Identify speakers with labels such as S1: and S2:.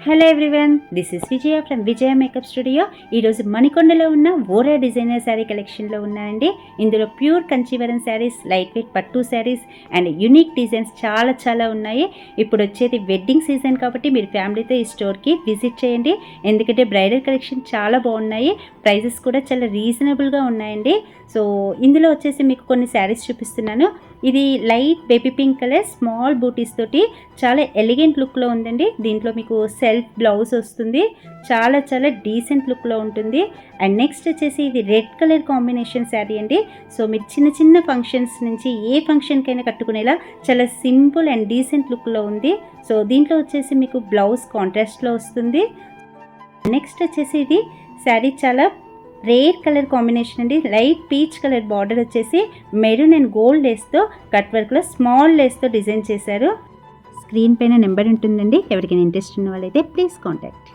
S1: Hello everyone, this is Vijaya from Vijaya makeup studio. ఈరోజు మణికొండలో ఉన్న ఓరా designer sari కలెక్షన్లో ఉన్నాయండి. ఇందులో ప్యూర్ కంచీవరం శారీస్, లైట్ వెయిట్ పట్టు శారీస్ అండ్ యూనిక్ డిజైన్స్ చాలా ఉన్నాయి. ఇప్పుడు వచ్చేది వెడ్డింగ్ సీజన్ కాబట్టి మీరు ఫ్యామిలీతో ఈ స్టోర్కి విజిట్ చేయండి. ఎందుకంటే బ్రైడల్ కలెక్షన్ చాలా బాగున్నాయి, ప్రైజెస్ కూడా చాలా రీజనబుల్గా ఉన్నాయండి. సో ఇందులో వచ్చేసి మీకు కొన్ని శారీస్ చూపిస్తున్నాను. ఇది light baby pink colour small booties తోటి చాలా ఎలిగెంట్ లుక్లో ఉందండి. దీంట్లో మీకు సెల్ఫ్ బ్లౌజ్ వస్తుంది, చాలా డీసెంట్ లుక్లో ఉంటుంది. అండ్ నెక్స్ట్ వచ్చేసి ఇది రెడ్ కలర్ కాంబినేషన్ శారీ అండి. సో మీరు చిన్న ఫంక్షన్స్ నుంచి ఏ ఫంక్షన్కైనా కట్టుకునేలా చాలా సింపుల్ అండ్ డీసెంట్ లుక్లో ఉంది. సో దీంట్లో వచ్చేసి మీకు బ్లౌజ్ కాంట్రాస్ట్లో వస్తుంది. నెక్స్ట్ వచ్చేసి ఇది శారీ చాలా రేర్ కలర్ కాంబినేషన్ అండి. లైట్ పీచ్ కలర్ బార్డర్ వచ్చేసి మెరూన్ అండ్ గోల్డ్ లేస్తో కట్ వర్క్లో స్మాల్ లేస్తో డిజైన్ చేశారు. స్క్రీన్ పైన నెంబర్ ఉంటుందండి, ఎవరికైనా ఇంట్రెస్ట్ ఉన్న వాళ్ళైతే ప్లీజ్ కాంటాక్ట్.